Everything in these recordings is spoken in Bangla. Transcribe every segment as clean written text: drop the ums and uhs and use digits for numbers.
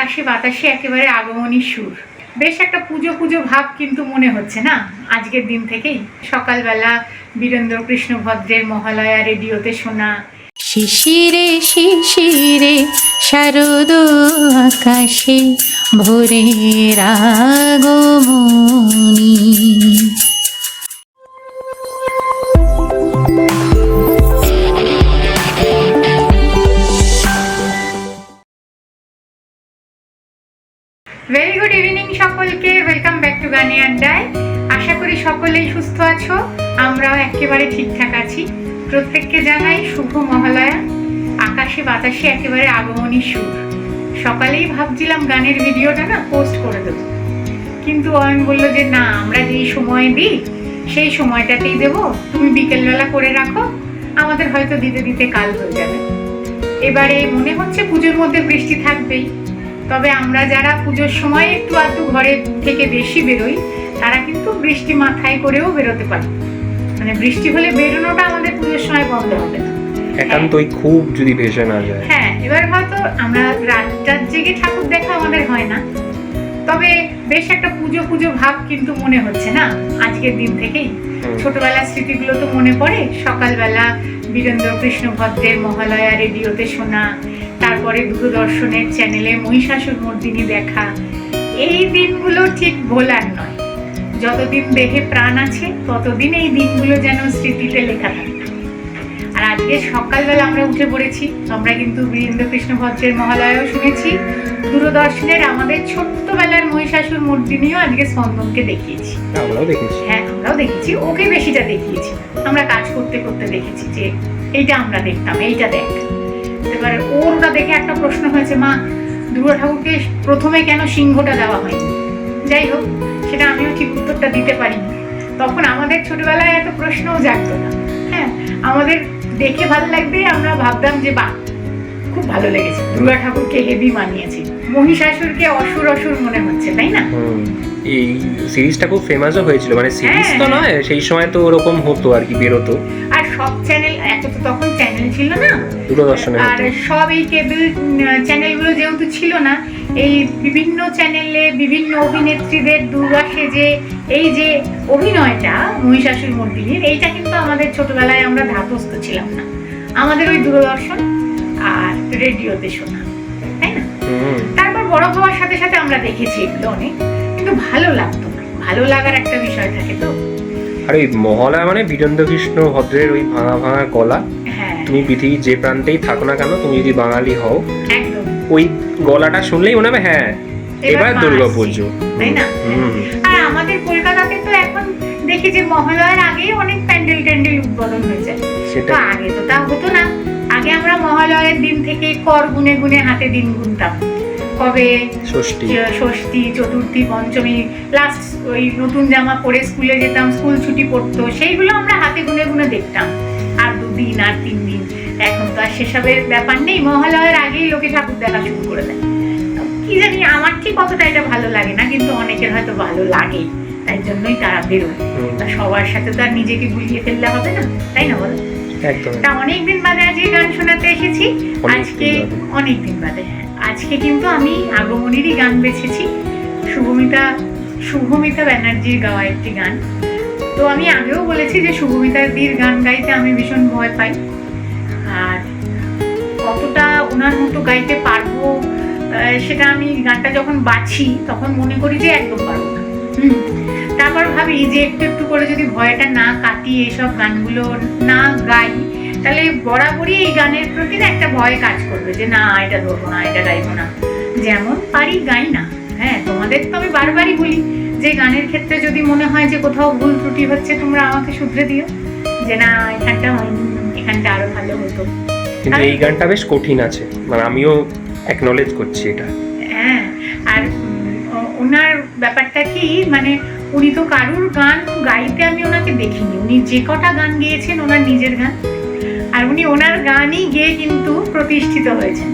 আকাশে বাতাসে একেবারে আগমনী সুর। বেশ একটা পুজো পুজো ভাব কিন্তু মনে হচ্ছে না আজকের দিন থেকেই। সকালবেলা বীরেন্দ্র কৃষ্ণ ভদ্রের মহালয়া রেডিওতে শোনা শিশিরে শিশিরে শারদ আকাশে ভোরের আগমনী। ভেরি গুড ইভিনিং সকলকে, ওয়েলকাম ব্যাক টু গানে আড্ডায়। আশা করি সকলেই সুস্থ আছো, আমরাও একেবারে ঠিকঠাক আছি। প্রত্যেককে জানাই শুভ মহালয়া। আকাশে বাতাসে একেবারে আগমনী সুর। সকালেই ভাবছিলাম গানের ভিডিওটা না পোস্ট করে দেবো, কিন্তু আমি বললো যে না, আমরা যেই সময় দিই সেই সময়টাতেই দেবো, তুমি বিকেলবেলা করে রাখো, আমাদের হয়তো দিতে দিতে কাল হয়ে যাবে। এবারে মনে হচ্ছে পুজোর মধ্যে বৃষ্টি থাকবেই, তবে আমরা যারা পুজোর সময় একটু আধটু ঘরের থেকে বেশি বেরোই তারা কিন্তু বৃষ্টি মাথায় করেও বেরোতে পারি। মানে বৃষ্টি হলে বেরোনোটা আমাদের পুজোর সময় বন্ধ হবে না, একান্তই খুব যদি ভেসে না যায়। হ্যাঁ, এবার হয়তো আমরা রাত জেগে ঠাকুর দেখা আমাদের হয় না, তবে বেশ একটা পুজো পুজো ভাব কিন্তু মনে হচ্ছে না আজকের দিন থেকেই। ছোটবেলার স্মৃতিগুলো তো মনে পড়ে। সকালবেলা বীরেন্দ্র কৃষ্ণ ভদ্রের মহালয়া রেডিওতে শোনা, তারপরে দূরদর্শনের চ্যানেলে মহিষাসুর মর্দিনী দেখা, এই দিনগুলো ঠিক ভোলার নয়। যতদিন দেহে প্রাণ আছে ততদিন এই দিনগুলো যেন স্মৃতিতে লেখা থাকে। আর আজকে সকালবেলা আমরা উঠে পড়েছি, আমরা কিন্তু বীরেন্দ্র কৃষ্ণ ভদ্রের মহালয়াও শুনেছি, দূরদর্শনের আমাদের ছোট্টবেলার মহিষাসুর মর্দিনীও আজকে স্পন্দনকে দেখিয়েছি। আমরাও দেখেছি। হ্যাঁ, আমরাও দেখেছি, ওকে বেশিটা দেখিয়েছি। আমরা কাজ করতে করতে দেখেছি যে এইটা আমরা দেখতাম, এইটা দেখ। এবার ওটা দেখে একটা প্রশ্ন হয়েছে, মা দুর্গা ঠাকুরকে প্রথমে কেন সিংহটা দেওয়া হয়নি? যাই হোক, সেটা আমিও ঠিক উত্তরটা দিতে পারিনি। তখন আমাদের ছোটবেলায় এত প্রশ্নও জাগতো না। হ্যাঁ, আমাদের দেখে ভালো লাগবে, আমরা ভাবতাম যে বাহ, খুব ভালো লেগেছে, দুর্গা ঠাকুরকে হেভি মানিয়েছে, মহিষাসুরকে অসুর অসুর মনে হচ্ছে, তাই না? এই সিরিজটা খুব ফেমাসও হয়েছিল, মানে সিরিজ তো নয়, সেই সময় তো ওরকম হতো আর কি, বেরোতো। আর সব চ্যানেল, এত তো তখন চ্যানেল ছিল না, দূরদর্শনে আর সব এই কেবল চ্যানেলগুলো যেহেতু ছিল না, এই বিভিন্ন চ্যানেলে বিভিন্ন অভিনেত্রীদের দুর্গা সেজে এই যে অভিনয়টা মহিষাসুর মর্দিনীর, এইটা কিন্তু আমাদের ছোটবেলায় আমরা ধাতস্থ ছিলাম না। আমাদের ওই দূরদর্শন আর রেডিওতে শোনা, তাই না? তারপর বড় হওয়ার সাথে সাথে আমরা দেখেছি এগুলো অনেক, কিন্তু ভালো লাগতো না। ভালো লাগার একটা বিষয় থাকে তো। আর ওই মহালয়া মানে বীরেন্দ্র কৃষ্ণ ভদ্রের ওই ভাঙা ভাঙা গলা। হ্যাঁ, তুমি পৃথিবীর যে প্রান্তেই থাকো না কেন, তুমি যদি বাঙালি হও, একদম ওই গলাটা শুনলেই মনে হবে হ্যাঁ এবার দুর্গা পুজো, তাই না? আর আমাদের কলকাতাতে তো এখন দেখি যে মহালয়ার আগেই অনেক প্যান্ডেল ট্যান্ডেল উদ্বোধন হয়ে যায়। তো আগে তো তা হতো না। আগে আমরা মহালয়ার দিন থেকে কর গুনে গুনে হাতে দিন গুনতাম, কবে ষষ্ঠী, চতুর্থী, পঞ্চমী, লাস্ট ওই নতুন জামা পরে স্কুলে যেতাম, স্কুল ছুটি পড়তো, সেইগুলো আমরা হাতে গুনে গুনে দেখতাম। আর 2 দিন আর 3 দিন, এখন তো আর সেসবের ব্যাপার নেই। মহালয়ার আগেই লোকে ঠাকুর দেখা শুরু করে দেয়। কি জানি, আমার ঠিক অতটা এটা ভালো লাগে না, কিন্তু অনেকের হয়তো ভালো লাগে, তাই জন্যই তারা বেরোয়। তা সবার সাথে তো আর নিজেকে গুলিয়ে ফেললে হবে না, তাই না বলো? তা অনেকদিন বাদে আজকে গান শোনাতে এসেছি। আজকে অনেকদিন বাদে, আজকে কিন্তু আমি আগমনীরই গান বেছেছি, শুভমিতা ব্যানার্জির গাওয়া একটি গান। তো আমি আগেও বলেছি যে শুভমিতাদির গান গাইতে আমি ভীষণ ভয় পাই, আর কতটা ওনার মতো গাইতে পারবো সেটা আমি গানটা যখন বাছি তখন মনে করি যে একদম পারবো না। তারপর ভাবি যে একটু একটু করে যদি ভয়টা না কাটিয়ে এসব গানগুলো না গাই, তাহলে বরাবরই এই গানের প্রতি না একটা ভয় কাজ করবে যে না, এটা ধরবো না, এটা গাইবো না, যেমন পারি গাই না। হ্যাঁ, তোমাদের তো আমি বারবারই বলি যে গানের ক্ষেত্রে যদি মনে হয় যে কোথাও ভুল ত্রুটি হচ্ছে, তোমরা আমাকে শুধরে দিও, যে না এখানটা হয়নি, এখানটা আরো ভালো হতো। কিন্তু এই গানটা বেশ কঠিন আছে, মানে আমিও অ্যাকনলেজ করছি এটা। হ্যাঁ, আর ওনার ব্যাপারটা কি, মানে উনি তো কারুর গান গাইতে আমি ওনাকে দেখিনি। উনি যে কটা গান গেয়েছেন ওনার নিজের গান, আর উনি ওনার গানই গেয়ে কিন্তু প্রতিষ্ঠিত হয়েছেন।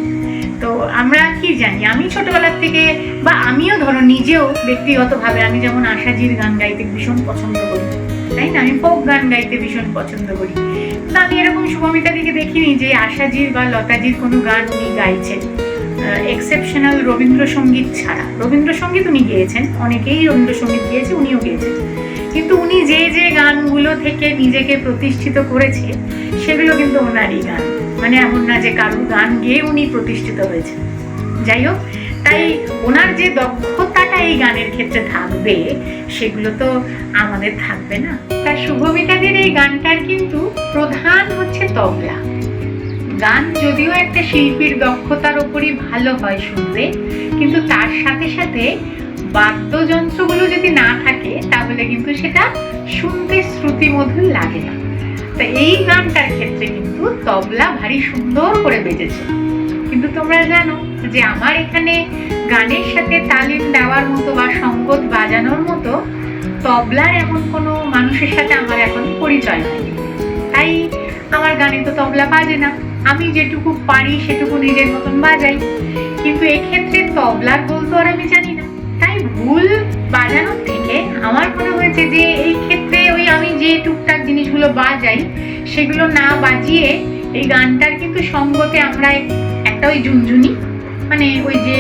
তো আমরা কি জানি, আমি ছোটবেলার থেকে, বা আমিও ধরো নিজেও ব্যক্তিগতভাবে, আমি যেমন আশাজির গান গাইতে ভীষণ পছন্দ করি, তাই না? আমি ফোক গান গাইতে ভীষণ পছন্দ করি। তো আমি এরকম শুভমিতাদিকে দেখিনি যে আশাজির বা লতাজির কোনো গান উনি গাইছেন। এক্সেপশনাল রবীন্দ্রসঙ্গীত ছাড়া। রবীন্দ্রসঙ্গীত উনি গেয়েছেন, অনেকেই রবীন্দ্রসঙ্গীত গিয়েছে, উনিও গেয়েছেন, কিন্তু উনি যে যে গানগুলো থেকে নিজেকে প্রতিষ্ঠিত করেছে সেগুলো কিন্তু ওনারই গান, মানে এমন না যে কারুর গান গেয়ে উনি প্রতিষ্ঠিত হয়েছে। যাই হোক, তাই ওনার যে দক্ষতাটা এই গানের ক্ষেত্রে থাকবে সেগুলো তো আমাদের থাকবে না। তার শুভমিতাদের এই গানটার কিন্তু প্রধান হচ্ছে তবলা। গান যদিও একটা শিল্পীর দক্ষতার উপরই ভালো হয় শুনতে, কিন্তু তার সাথে সাথে বাদ্যযন্ত্রগুলো যদি না থাকে তাহলে কিন্তু সেটা শুনতে শ্রুতিমধুর লাগে না। তো এই গানটার ক্ষেত্রে কিন্তু তবলা ভারী সুন্দর করে বেজেছে। কিন্তু তোমরা জানো যে আমার এখানে গানের সাথে তালিম দেওয়ার মতো বা সঙ্গত বাজানোর মতো তবলার এমন কোনো মানুষের সাথে আমার এখন পরিচয় হয়নি, তাই আমার গানে তো তবলা বাজে না। আমি যেটুকু পারি সেটুকু নিজের মতন বাজাই, কিন্তু এক্ষেত্রে তবলার বলতো আর আমি জানি না। তাই ভুল বাজানোর থেকে আমার মনে হয়েছে যে এই ক্ষেত্রে ওই আমি যে টুকটাক জিনিসগুলো বাজাই সেগুলো না বাজিয়ে এই গানটার কিন্তু সঙ্গতে আমরা একটা ওই ঝুনঝুনি, মানে ওই যে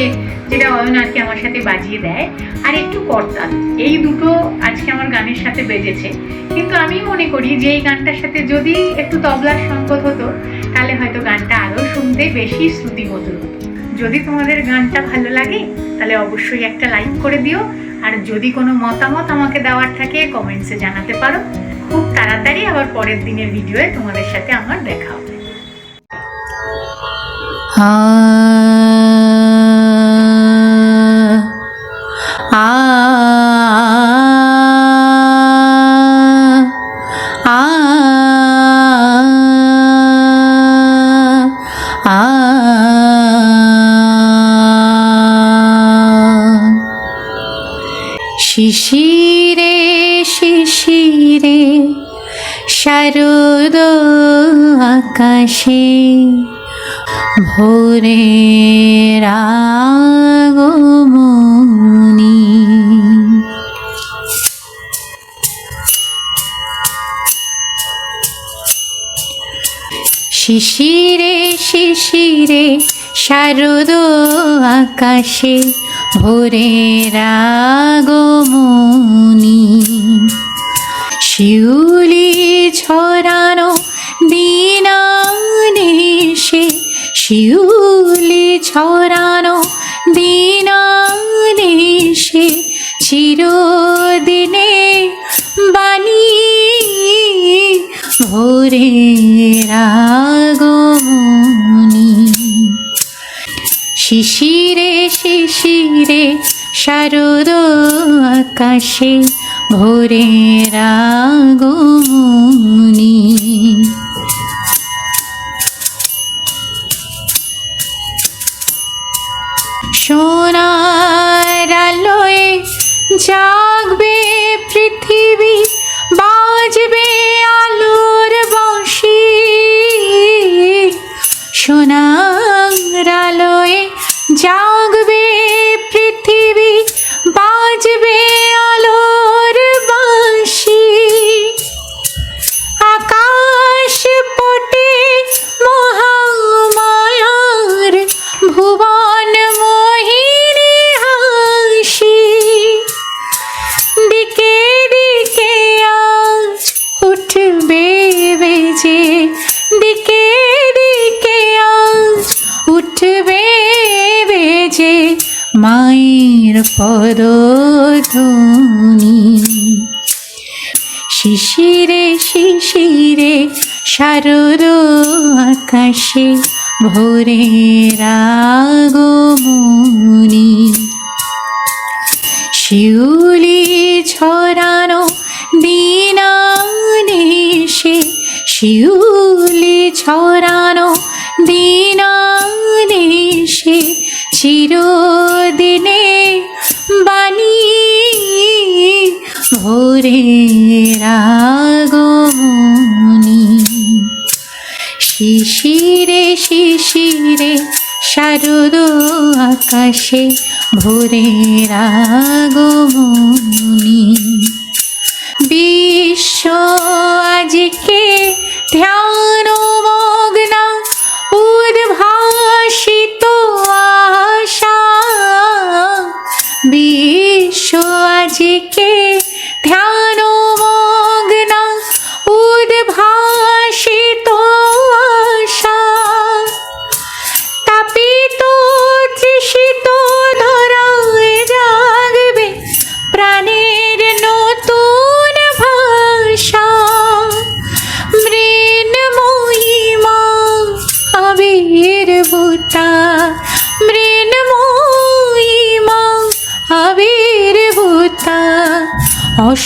যেটা অয়ন আর কি আমার সাথে বাজিয়ে দেয়, আর একটু করতাল, এই দুটো আজকে আমার গানের সাথে বেজেছে। কিন্তু আমি মনে করি যে এই গানটার সাথে যদি একটু তবলার সঙ্গত হতো তাহলে হয়তো গানটা আরো শুনতে বেশি শ্রুতিমধুর হতো। যদি তোমাদের গানটা ভালো লাগে তাহলে অবশ্যই একটা লাইক করে দিও, আর যদি কোনো মতামত আমাকে দেওয়ার থাকে কমেন্টসে জানাতে পারো। খুব তাড়াতাড়ি আবার পরের দিনের ভিডিওয়ে তোমাদের সাথে আমার দেখা হবে। শিশিরে শিশিরে শারদ আকাশে ভোরের আগমনী। শিশিরে শিশিরে শারদ আকাশে ভোরের আগমনী। শিউলি ছড়ানো দিনানিশে, শিউলি ছড়ানো দিনানিশে চিরদিনে বাণী ভোরের আগমনী। শিশিরে শিশিরে শারদ আকাশে ভোরের আগমনী। সোনার আলোয় জাগবে পৃথিবী, বাজবে আলোর বাঁশি। সোনার আলোয় জাগবে পৃথিবী, বাজবে আলোর বাঁশি। আকাশ পটে মহামায়ার ভুবন মোহিনী হাসি। দিকে দিকে আজ উঠবে বেজে, দিকে দিকে আজ উঠবে বেজে মায়ের পদধ্বনি। শিশিরে শিশিরে শারদ আকাশে ভোরের আগমনী। শিউলি ছড়ানো দিনানিশে, শিউলি ছড়ানো দিনানিশে চিরদিনে বাণী ভোরের আগমনী। শিশিরে শিশিরে শারদ আকাশে ভোরের আগমনী। বিশ্ব আজকে ধ্যান মগ্ন উদ্ভাসিত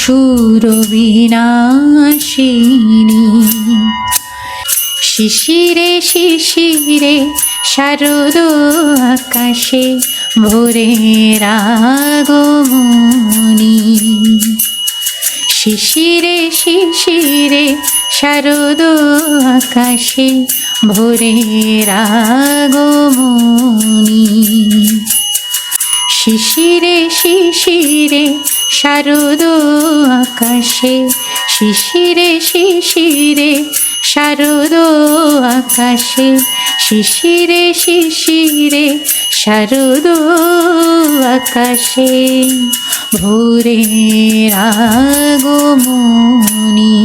সুরবিনাশিনী। শিশিরে শিশিরে শারদ আকাশে ভোরের আগমনী। শিশিরে শিশিরে শারদ আকাশে ভোরের আগমনী। শিশিরে শিশিরে শারদ আকাশে, শিশিরে শিশিরে শারদ আকাশে, শিশিরে শিশিরে শারদ আকাশে ভোরের আগমনী।